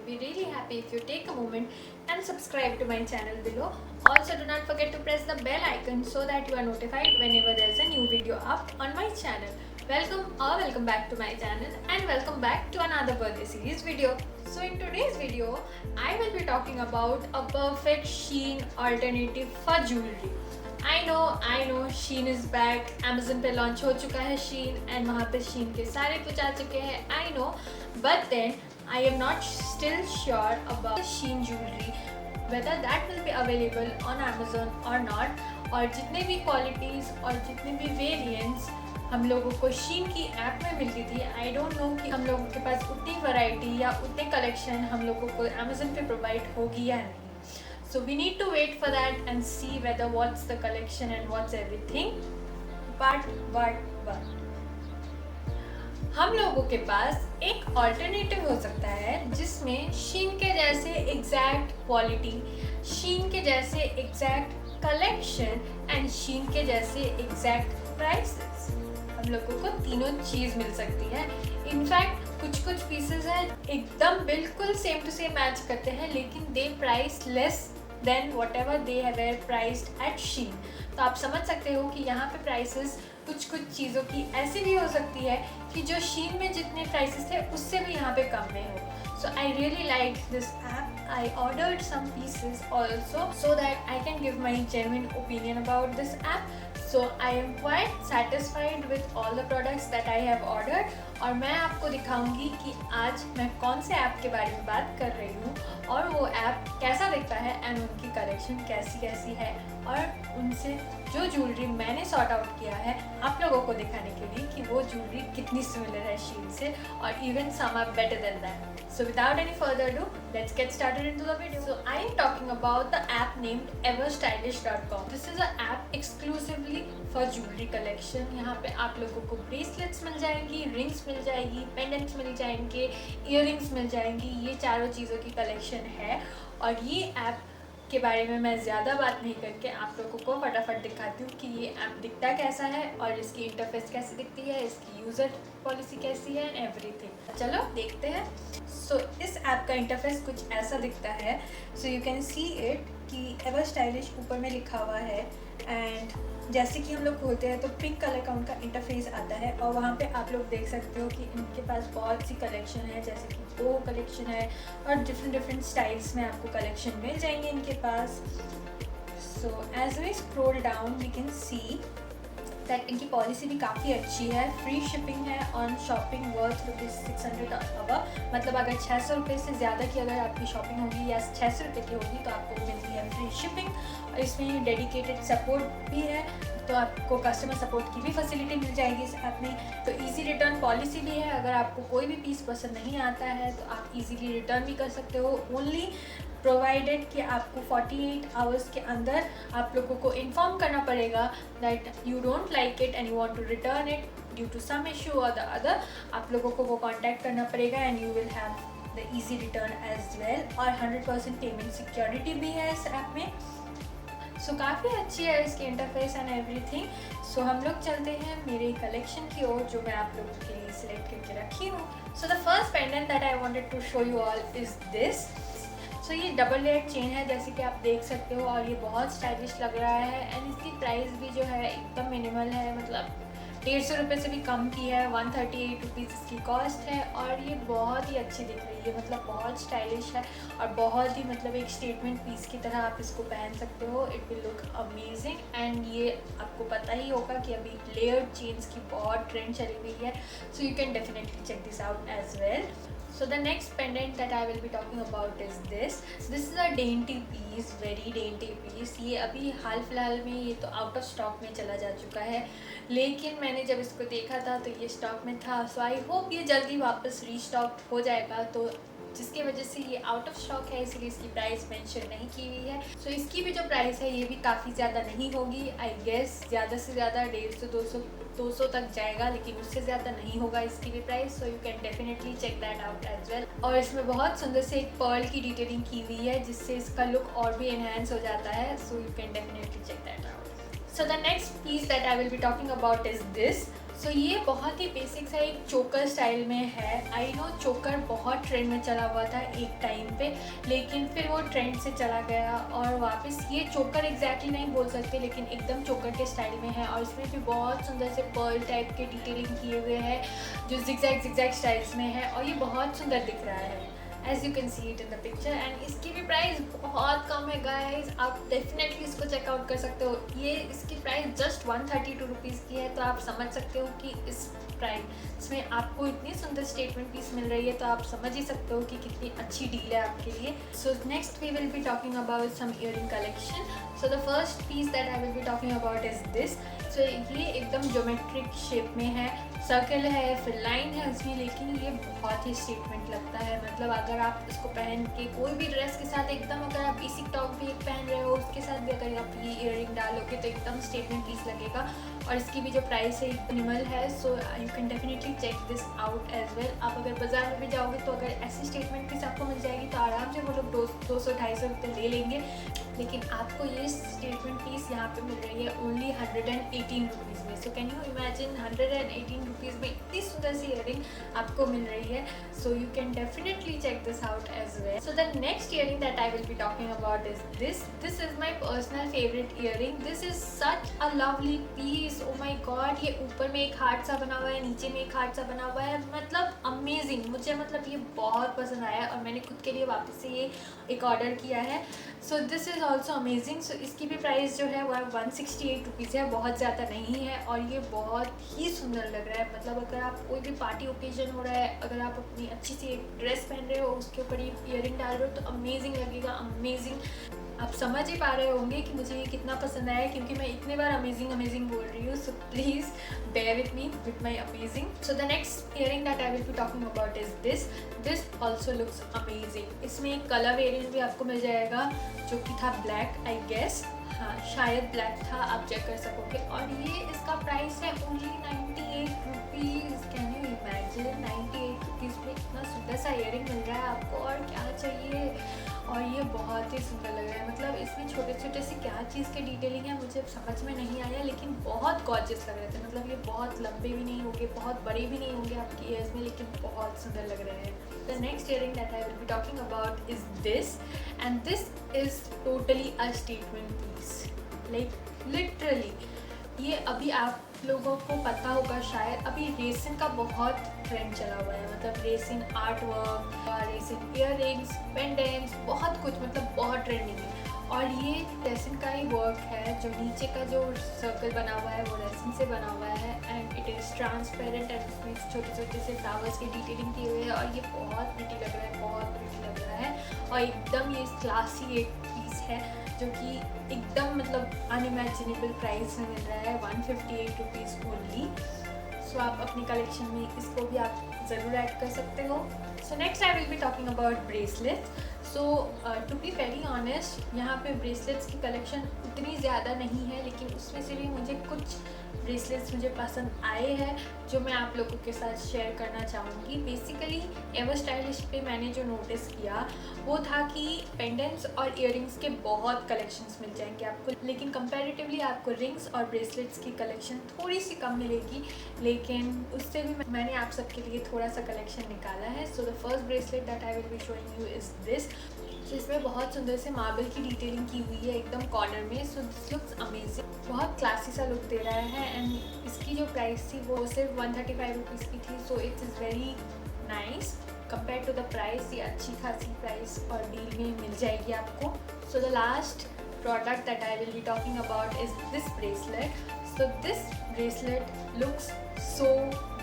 be really happy if you take a moment and subscribe to my channel below. Also, do not forget to press the bell icon so that you are notified whenever there is a new video up on my channel. Welcome back to my channel and welcome back to another birthday series video. So in today's video, I will be talking about a perfect Shein alternative for jewelry. I know Shein is back. Amazon पे launch हो चुका है Shein and वहाँ पे Shein के सारे कुछ आ चुके हैं. I know, but then I am not still sure about Shein jewelry, whether that will be available on Amazon or not. और जितने भी qualities और जितने भी variants हम लोगों को Shein की ऐप में मिलती थी, I don't know कि हम लोगों के पास उतनी वैरायटी या उतने कलेक्शन हम लोगों को Amazon पे प्रोवाइड होगी या नहीं. So we need to wait for that and see whether what's the collection and what's everything. But हम लोगों के पास एक ऑल्टरनेटिव हो सकता है जिसमें Shein के जैसे एग्जैक्ट क्वालिटी, Shein के जैसे एग्जैक्ट कलेक्शन एंड Shein के जैसे एग्जैक्ट प्राइसेस. हम लोगों को तीनों चीज़ मिल सकती है. इनफैक्ट कुछ पीसेस हैं एकदम बिल्कुल सेम टू सेम मैच करते हैं, लेकिन they price less than whatever they have priced at Shein. तो आप समझ सकते हो कि यहाँ पे प्राइसेस कुछ चीज़ों की ऐसी भी हो सकती है कि जो Shein में जितने प्राइसेस थे उससे भी यहाँ पे कम में हो. So I really liked this app. I ordered some pieces also so that I can give my genuine opinion about this app. So I am quite satisfied with all the products that I have ordered. और मैं आपको दिखाऊंगी कि आज मैं कौन से app के बारे में बात कर रही हूँ और वो ऐप कैसा दिखता है एंड उनकी कलेक्शन कैसी है और उनसे जो ज्वेलरी मैंने सॉर्ट आउट किया है आप लोगों को दिखाने के लिए कि वो ज्वेलरी कितनी सिमिलर है Shein से और even some are better than that. So without any further ado, let's get started into the video. So I am talking about the app named everstylish.com. This is an app exclusively for jewelry collection. यहाँ पे आप लोगों को bracelets मिल जाएंगी, rings मिल जाएगी, pendants मिल जाएंगे, earrings मिल जाएंगी. ये चारों चीज़ों की collection है और ये app के बारे में मैं ज़्यादा बात नहीं करके आप लोगों को फटाफट दिखाती हूँ कि ये ऐप दिखता कैसा है और इसकी इंटरफेस कैसी दिखती है, इसकी यूज़र पॉलिसी कैसी है एंड एवरीथिंग. चलो देखते हैं. सो इस ऐप का इंटरफेस कुछ ऐसा दिखता है. So you can see it कि एवर स्टाइलिश ऊपर में लिखा हुआ है एंड जैसे कि हम लोग खोलते हैं तो पिंक कलर का उनका इंटरफेस आता है और वहाँ पे आप लोग देख सकते हो कि इनके पास बहुत सी कलेक्शन है, जैसे कि 2 कलेक्शन है और डिफरेंट स्टाइल्स में आपको कलेक्शन मिल जाएंगे इनके पास. So as we scroll down we can see that इनकी पॉलिसी भी काफ़ी अच्छी है. फ्री शिपिंग है ऑन शॉपिंग वर्थ ₹600 अवर. मतलब अगर 600 रुपये से ज़्यादा की अगर आपकी शॉपिंग होगी या 600 रुपये की होगी तो आपको मिलती है फ्री शिपिंग. और इसमें डेडिकेटेड सपोर्ट भी है तो आपको कस्टमर सपोर्ट की भी फैसिलिटी मिल जाएगी इस ऐप में. तो इजी रिटर्न पॉलिसी भी है. अगर आपको कोई भी पीस पसंद नहीं आता है तो आप इजीली रिटर्न भी कर सकते हो, ओनली प्रोवाइडेड कि आपको 48 आवर्स के अंदर आप लोगों को इन्फॉर्म करना पड़ेगा that you don't like it and you want to return it due to some issue और द अदर. आप लोगों को वो कांटेक्ट करना पड़ेगा and you will have the easy return as well. और 100% पेमेंट सिक्योरिटी भी है इस ऐप में. सो काफ़ी अच्छी है इसकी इंटरफेस एंड एवरीथिंग. सो हम लोग चलते हैं मेरे कलेक्शन की ओर जो मैं आप लोगों के लिए सिलेक्ट करके रखी हूँ. So the first pendant that I wanted to show you all is this. So ये डबल लेयर चेन है जैसे कि आप देख सकते हो और ये बहुत स्टाइलिश लग रहा है एंड इसकी प्राइस भी जो है एकदम मिनिमल है. मतलब 150 रुपये से भी कम की है. 138 रुपीज़ इसकी कॉस्ट है और ये बहुत ही अच्छी दिख रही है. मतलब बहुत स्टाइलिश है और बहुत ही मतलब एक स्टेटमेंट पीस की तरह आप इसको पहन सकते हो. It will look amazing. And ये आपको पता ही होगा कि अभी लेयर्ड चेन्स की बहुत ट्रेंड चली हुई है. So you can definitely check this out as well. So the next pendant that I will be talking about is this. This is a dainty piece, very dainty piece. ये अभी हाल फिलहाल में ये तो आउट ऑफ स्टॉक में चला जा चुका है, लेकिन मैंने जब इसको देखा था तो ये स्टॉक में था. सो आई होप ये जल्दी वापस रीस्टॉक हो जाएगा. तो जिसकी वजह से ये आउट ऑफ स्टॉक है इसलिए इसकी प्राइस मेंशन नहीं की हुई है. सो इसकी भी जो प्राइस है ये भी काफ़ी ज़्यादा नहीं होगी. आई गेस ज़्यादा से ज़्यादा 150-200 तक जाएगा, लेकिन उससे ज़्यादा नहीं होगा इसकी भी price. So you can definitely check that out as well. और इसमें बहुत सुंदर से एक पर्ल की डिटेलिंग की हुई है जिससे इसका लुक और भी एनहांस हो जाता है. So you can definitely check that out. So the next piece that I will be talking about is this. सो ये बहुत ही बेसिक सा एक चोकर स्टाइल में है। आई नो चोकर बहुत ट्रेंड में चला हुआ था एक टाइम पे, लेकिन फिर वो ट्रेंड से चला गया और वापस ये चोकर एग्जैक्टली नहीं बोल सकते लेकिन एकदम चोकर के स्टाइल में है। और इसमें भी बहुत सुंदर से पर्ल टाइप के डिटेलिंग किए हुए हैं जो जिगजैग स्टाइल्स में है और ये बहुत सुंदर दिख रहा है as you can see it in the picture। And इसकी भी प्राइस बहुत कम है गाइज, आप डेफिनेटली इसको चेकआउट कर सकते हो। ये इसकी प्राइस जस्ट 132 रुपीज़ की है, तो आप समझ सकते हो कि इस प्राइस में आपको इतनी सुंदर स्टेटमेंट पीस मिल रही है, तो आप समझ ही सकते हो कि कितनी अच्छी डील है आपके लिए। So next we will be talking about some earring collection. So the first piece that I will be talking about is this. So ये एकदम ज्योमेट्रिक शेप में है, सर्कल है, फिर लाइन है उसमें, लेकिन ये बहुत ही स्टेटमेंट लगता है। मतलब अगर आप इसको पहन के कोई भी ड्रेस के साथ एकदम, अगर आप बेसिक टॉप भी एक पहन रहे हो उसके साथ भी अगर आप ये ईयरिंग डालोगे तो एकदम स्टेटमेंट पीस लगेगा। और इसकी भी जो प्राइस है मिनिमल है, so you can definitely check this out as well. आप अगर बाजार में भी जाओगे तो अगर ऐसी स्टेटमेंट पीस आपको मिल जाएगी तो आराम से वो लोग 200-250 रुपये ले लेंगे, लेकिन आपको ये स्टेटमेंट पीस यहाँ पे मिल रही है ओनली 118 रुपीज़ में। So can you imagine 118 rupees में इतनी सुंदर सी ईयरिंग आपको मिल रही है। So you can definitely check this out as well. So the next earring that I will be talking about is this is my personal favourite earring. This is such a lovely piece. Oh my god, ये ऊपर में एक heart सा बना हुआ है, नीचे में एक हार्ट सा बना हुआ है, मतलब अमेजिंग। मुझे मतलब ये बहुत पसंद आया और मैंने खुद के लिए वापस से ये एक ऑर्डर किया है। So this is also amazing. So इसकी भी प्राइस जो है वह 168 रुपीज़ है, बहुत ज़्यादा नहीं है और ये बहुत ही सुंदर लग रहा है। मतलब अगर आप कोई भी पार्टी ओकेजन हो रहा है, अगर आप अपनी अच्छी सी एक ड्रेस पहन रहे हो उसके ऊपर ये ईयरिंग डाल रहे हो तो अमेजिंग लगेगा, अमेजिंग। आप समझ ही पा रहे होंगे कि मुझे ये कितना पसंद आया, क्योंकि मैं इतने बार अमेजिंग अमेजिंग बोल रही हूँ। So please bear with me with my amazing। So the next earring that I will be talking about is this also looks amazing। इसमें एक कलर वेरिएंट भी आपको मिल जाएगा जो कि था ब्लैक, आई गेस, हाँ शायद ब्लैक था, आप चेक कर सकोगे। और ये इसका प्राइस है only 98 rupees. Can you imagine 98 rupees में इतना सुंदर सा ईयरिंग मिल रहा है आपको, और क्या चाहिए। और ये बहुत ही सुंदर लग रहा है। मतलब इसमें छोटे छोटे से क्या चीज़ के डिटेलिंग है मुझे समझ में नहीं आया, लेकिन बहुत गॉर्जियस लग रहे थे। मतलब ये बहुत लंबे भी नहीं होंगे, बहुत बड़े भी नहीं होंगे आपकी ईयर्स में, लेकिन बहुत सुंदर लग रहे हैं। The next earring that I will be talking about is this, and this is totally a statement piece, like literally. ये अभी आप लोगों को पता होगा शायद, अभी रेसिन का बहुत ट्रेंड चला हुआ है। मतलब resin art work, resin earrings, pendants, बहुत कुछ, मतलब बहुत ट्रेंडिंग है। और ये रेसिन का ही वर्क है, जो नीचे का जो सर्कल बना हुआ है वो रेसिन से बना हुआ है, and it is transparent and इसमें छोटे छोटे से फ्लावर्स की डिटेलिंग की हुई है और ये बहुत प्रिटी लग रहा है, बहुत प्रिटी लग रहा है। और एकदम ये क्लासी एक पीस है जो कि एकदम मतलब अनइमेजिनेबल प्राइस में मिल रहा है, 158 रुपीज़ ओनली। सो आप अपनी कलेक्शन में इसको भी आप ज़रूर ऐड कर सकते हो। So next I will be talking about bracelets. So to be very honest, यहाँ पे ब्रेसलेट्स की कलेक्शन उतनी ज़्यादा नहीं है, लेकिन उसमें से भी मुझे कुछ ब्रेसलेट्स मुझे पसंद आए हैं जो मैं आप लोगों के साथ शेयर करना चाहूँगी। बेसिकली एवर स्टाइलिश पे मैंने जो नोटिस किया वो था कि पेंडेंट्स और इयररिंग्स के बहुत कलेक्शंस मिल जाएंगे आपको, लेकिन कंपैरेटिवली आपको रिंग्स और ब्रेसलेट्स की कलेक्शन थोड़ी सी कम मिलेगी, लेकिन उससे भी मैंने आप सबके लिए थोड़ा सा कलेक्शन निकाला है। सो the first bracelet that I will be showing you is this. तो इसमें बहुत सुंदर से मार्बल की डिटेलिंग की हुई है एकदम कॉर्नर में। सो दिस लुक्स अमेजिंग, बहुत क्लासी सा लुक दे रहा है। एंड इसकी जो प्राइस थी वो सिर्फ 135 रुपीज़ की थी। So it's is very nice compare to the price. ये अच्छी खासी प्राइस और डील में मिल जाएगी आपको। So the last product that I will be talking about is this bracelet. So this bracelet looks so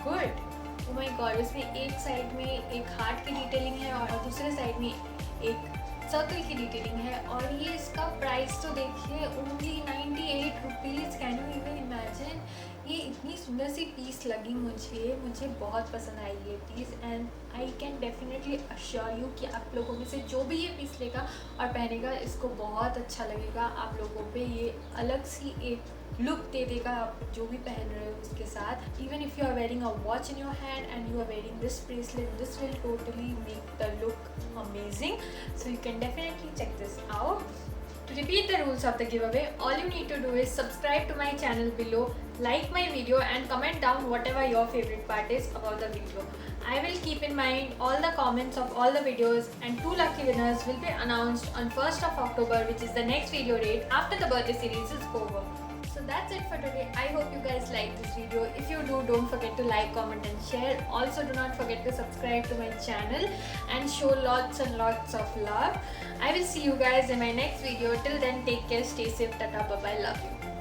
good. Oh my God, इसमें एक side में एक हार्ट की डिटेलिंग है और दूसरे साइड में एक सर्कल की डिटेलिंग है, और ये इसका प्राइस तो देखिए only 98 rupees. Can you even imagine. ये इतनी सुंदर सी पीस लगी मुझे बहुत पसंद आई ये piece, and I can definitely assure you कि आप लोगों में से जो भी ये पीस लेगा और पहनेगा इसको बहुत अच्छा लगेगा। आप लोगों पे ये अलग सी एक लुक दे देगा, आप जो भी पहन रहे हो उसके साथ। Even if you are wearing a watch in your hand and you are wearing this bracelet, this will totally make the look amazing. So you can definitely check this out. To repeat the rules of the giveaway, all you need to do is subscribe to my channel below, like my video and comment down whatever your favorite part is about the video. I will keep in mind all the comments of all the videos, and 2 lucky winners will be announced on 1st of October, which is the next video date after the birthday series is over. So that's it for today. I hope you guys liked this video. If you do, don't forget to like, comment and share. Also do not forget to subscribe to my channel and show lots and lots of love. I will see you guys in my next video. Till then, take care, stay safe, tata, bye bye, love you.